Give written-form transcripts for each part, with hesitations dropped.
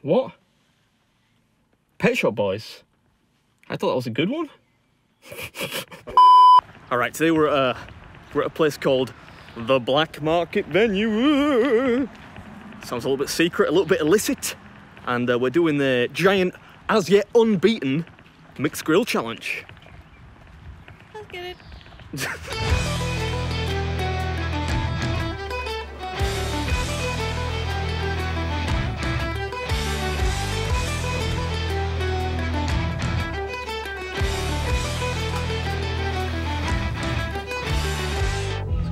What? Pet Shop Boys? I thought that was a good one. Alright, today we're at a place called The Black Market Venue. Sounds a little bit secret, a little bit illicit. And we're doing the giant, as yet unbeaten, mixed grill challenge. Let's get it.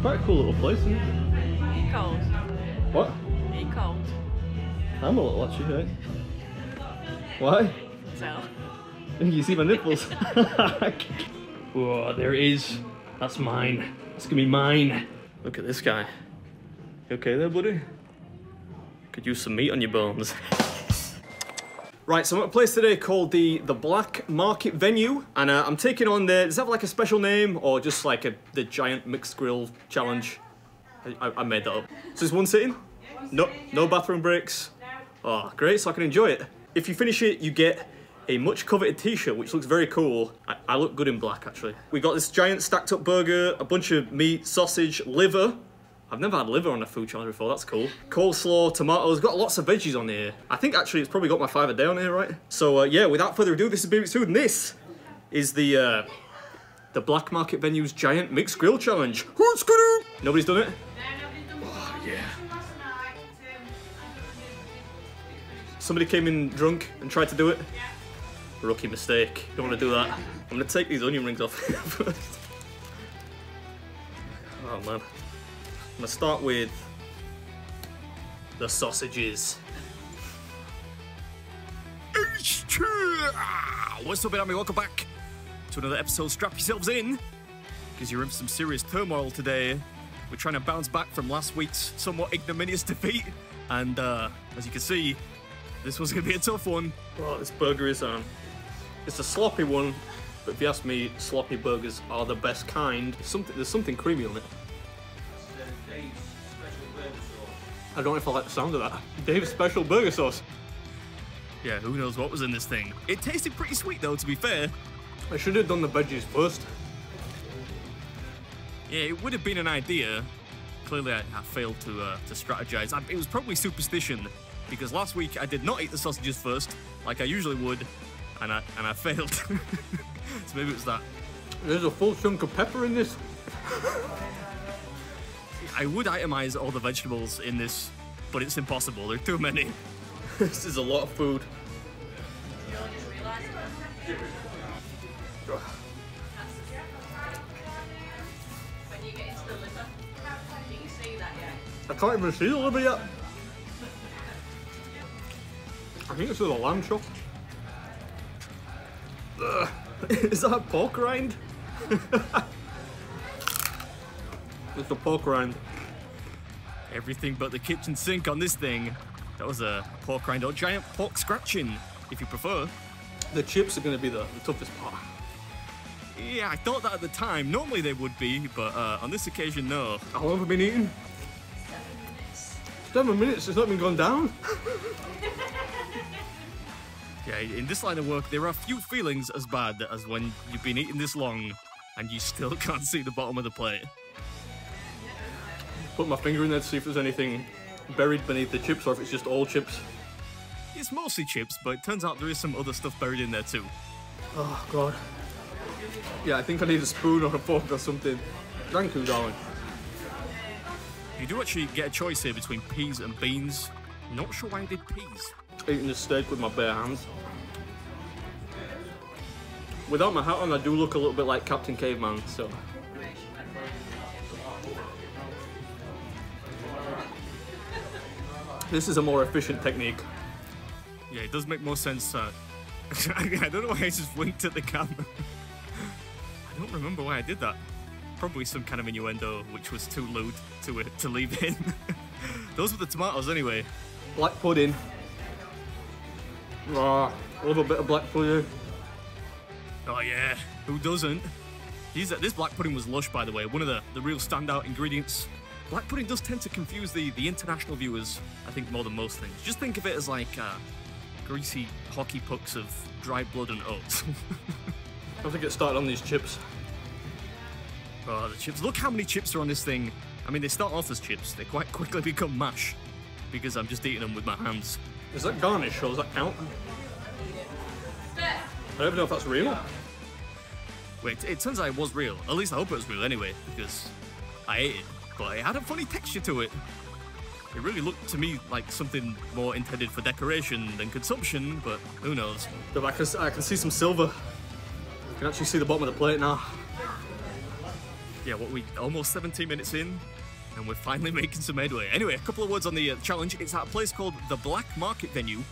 Quite a cool little place, isn't it? Cold. What? Are you cold? I'm a little actually, right? Why? So. You see my nipples? Whoa, there it is. That's mine. That's gonna be mine. Look at this guy. You okay there, buddy? Could use some meat on your bones. Right, so I'm at a place today called the Black Market Venue, and I'm taking on the, does that have like a special name, or just like the giant mixed grill challenge? I made that up. So it's one sitting? No bathroom breaks? Oh, great, so I can enjoy it. If you finish it, you get a much coveted t-shirt, which looks very cool. I look good in black, actually. We got this giant stacked up burger, a bunch of meat, sausage, liver. I've never had liver on a food challenge before, that's cool. Coleslaw, tomatoes, got lots of veggies on here. I think actually it's probably got my 5 a day on here, right? So yeah, without further ado, this is BB's Food, and this is the Black Market Venue's giant mixed grill challenge. Nobody's done it? Oh, yeah. Somebody came in drunk and tried to do it. Rookie mistake, don't want to do that. I'm gonna take these onion rings off first. Oh man. I'm gonna start with the sausages. What's up, everybody? Welcome back to another episode. Strap yourselves in, because you're in for some serious turmoil today. We're trying to bounce back from last week's somewhat ignominious defeat, and as you can see, this one's gonna be a tough one. Oh, this burger is it's a sloppy one, but if you ask me, sloppy burgers are the best kind. There's something creamy on it. I don't know if I like the sound of that. Dave's special burger sauce. Yeah, who knows what was in this thing. It tasted pretty sweet though, to be fair. I should have done the veggies first. Yeah, it would have been an idea. Clearly I failed to strategize. It was probably superstition, because last week I did not eat the sausages first, like I usually would, and I failed. So maybe it was that. There's a full chunk of pepper in this. I would itemize all the vegetables in this, but it's impossible. There are too many. This is a lot of food. When you get into the liver, can you see that yet? I can't even see the liver yet. I think this is a lamb chop. Is that a pork rind? It's a pork rind. Everything but the kitchen sink on this thing. That was a pork rind or giant pork scratching, if you prefer. The chips are going to be the toughest part. Yeah, I thought that at the time. Normally they would be, but on this occasion, no. How long have I been eating? 7 minutes. It's not even gone down. Yeah, in this line of work, there are few feelings as bad as when you've been eating this long and you still can't see the bottom of the plate. Put my finger in there to see if there's anything buried beneath the chips or if it's just all chips. It's mostly chips, but it turns out there is some other stuff buried in there too. Oh, God. Yeah, I think I need a spoon or a fork or something. Thank you, darling. You do actually get a choice here between peas and beans. Not sure why I did peas. Eating this steak with my bare hands. Without my hat on, I do look a little bit like Captain Caveman, so... This is a more efficient technique. Yeah, it does make more sense. I don't know why I just winked at the camera. I don't remember why I did that. Probably some kind of innuendo, which was too lewd to leave in. Those were the tomatoes anyway. Black pudding. Ah, I love a bit of black pudding. Oh yeah, who doesn't? This black pudding was lush, by the way, one of the real standout ingredients. Black pudding does tend to confuse the international viewers, I think, more than most things. Just think of it as like greasy hockey pucks of dried blood and oats. I have to get started on these chips. Oh, the chips. Look how many chips are on this thing. I mean, they start off as chips. They quite quickly become mash because I'm just eating them with my hands. Is that garnish or does that count? I don't even know if that's real. Wait, it turns out it was real. At least I hope it was real anyway, because I ate it. But it had a funny texture to it. It really looked to me like something more intended for decoration than consumption, but who knows. But I can see some silver. You can actually see the bottom of the plate now. Yeah, we almost 17 minutes in, and we're finally making some headway. Anyway, a couple of words on the challenge. It's at a place called the Black Market Venue,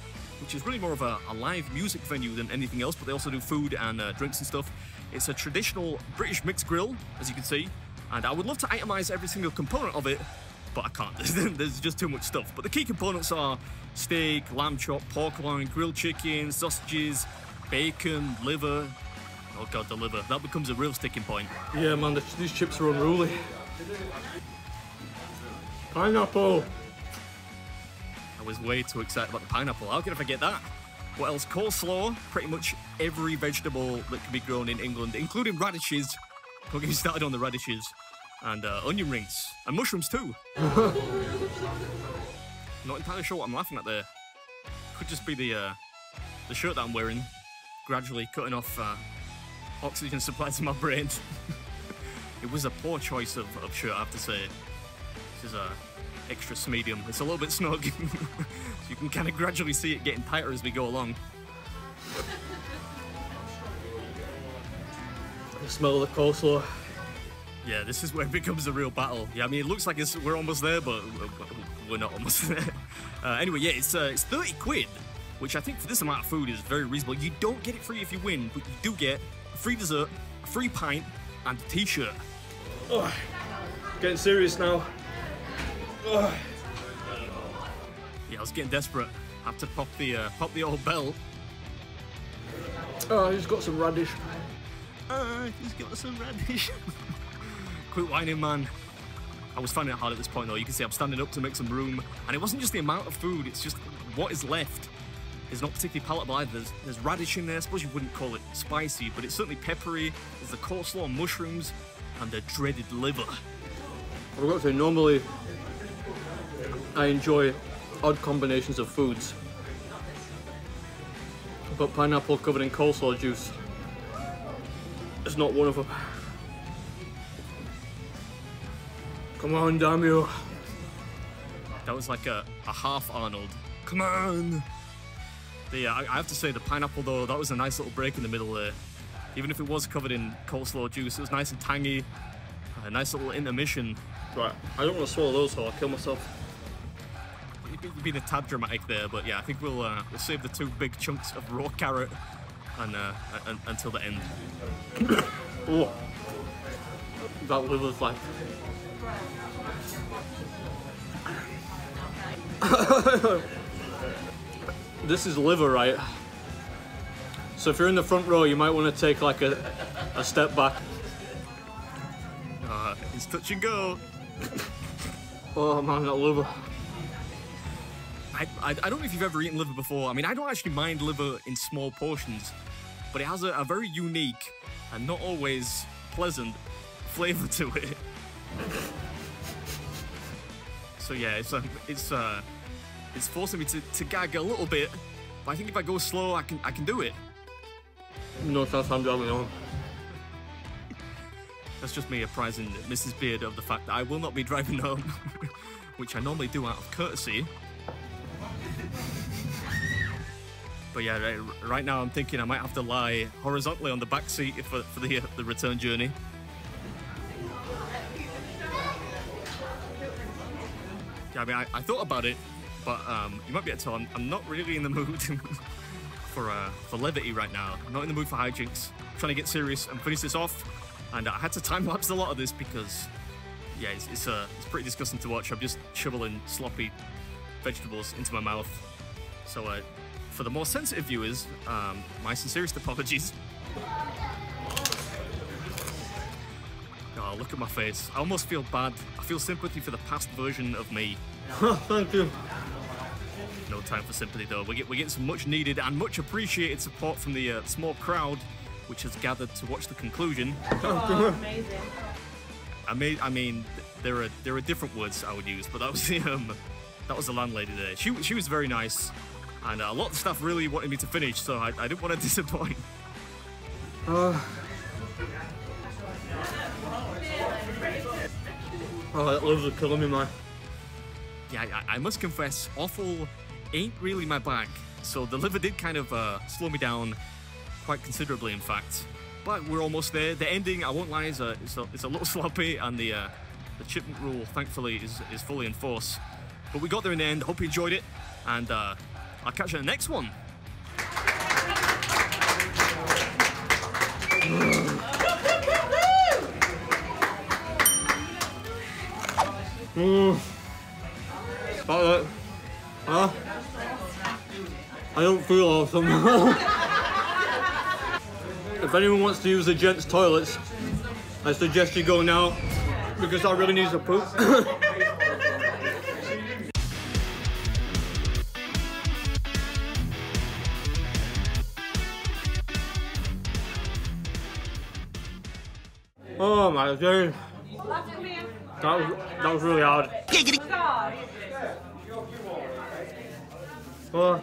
which is really more of a live music venue than anything else, but they also do food and drinks and stuff. It's a traditional British mixed grill, as you can see, and I would love to itemize every single component of it, but I can't. There's just too much stuff. But the key components are steak, lamb chop, pork loin, grilled chicken, sausages, bacon, liver. Oh god, the liver. That becomes a real sticking point. Yeah, man, these chips are unruly. Pineapple! I was way too excited about the pineapple. How can I forget that? What else? Coleslaw. Pretty much every vegetable that can be grown in England, including radishes. Don't get me started on the radishes. And onion rings. And mushrooms too. Not entirely sure what I'm laughing at there. Could just be the shirt that I'm wearing. Gradually cutting off oxygen supply to my brain. It was a poor choice of shirt, I have to say. This is a extra medium. It's a little bit snug. So you can kind of gradually see it getting tighter as we go along. The smell of the coleslaw. Yeah, this is where it becomes a real battle. Yeah, I mean, it looks like we're almost there, but we're not almost there. Anyway, yeah, it's 30 quid, which I think for this amount of food is very reasonable. You don't get it free if you win, but you do get a free dessert, a free pint, and a t-shirt. Oh, getting serious now. Oh. Yeah, I was getting desperate. I have to pop the old bell. Oh, he's got some radish. He's got some radish. Quit whining, man. I was finding it hard at this point, though. You can see I'm standing up to make some room. And it wasn't just the amount of food, it's just what is left is not particularly palatable either. There's radish in there. I suppose you wouldn't call it spicy, but it's certainly peppery. There's the coleslaw, mushrooms, and the dreaded liver. I've got to say, normally I enjoy odd combinations of foods. But pineapple covered in coleslaw juice is not one of them. Come on, damn you. That was like a half Arnold. Come on! I have to say, the pineapple, though, that was a nice little break in the middle there. Even if it was covered in coleslaw juice, it was nice and tangy. A nice little intermission. Right, I don't want to swallow those, so I'll kill myself. You've been a tad dramatic there, but yeah, I think we'll save the 2 big chunks of raw carrot and until the end. Oh, that liver's like... This is liver, right? So if you're in the front row, you might want to take like a step back. It's touch and go. Oh man, that liver. I don't know if you've ever eaten liver before. I mean, I don't actually mind liver in small portions, but it has a very unique and not always pleasant flavour to it. So yeah, it's forcing me to gag a little bit, but I think if I go slow, I can do it. No chance I'm driving on. That's just me apprising Mrs. Beard of the fact that I will not be driving home, which I normally do out of courtesy. But yeah, right now I'm thinking I might have to lie horizontally on the back seat for the return journey. Yeah, I mean, I thought about it, but you might be able to tell I'm not really in the mood for levity right now. I'm not in the mood for hijinks. I'm trying to get serious and finish this off, and I had to time-lapse a lot of this because, yeah, it's pretty disgusting to watch. I'm just shoveling sloppy vegetables into my mouth. So for the more sensitive viewers, my sincerest apologies. Oh, look at my face. I almost feel bad. I feel sympathy for the past version of me. Thank you. No time for sympathy though. We're getting some much needed and much appreciated support from the small crowd which has gathered to watch the conclusion. Oh, amazing. I mean, there are different words I would use, but that was the landlady there. She was very nice, and a lot of staff really wanted me to finish, so I didn't want to disappoint. Oh, that lives are killing me, man. Yeah, I must confess, offal ain't really my bag, so the liver did kind of slow me down quite considerably, in fact. But we're almost there. The ending, I won't lie, is a little sloppy, and the chipmunk rule, thankfully, is fully in force. But we got there in the end. Hope you enjoyed it, and I'll catch you in the next one. About it. Huh? I don't feel awesome. If anyone wants to use the gents' toilets, I suggest you go now, because I really need to poop. Oh my god. That was really hard. Oh.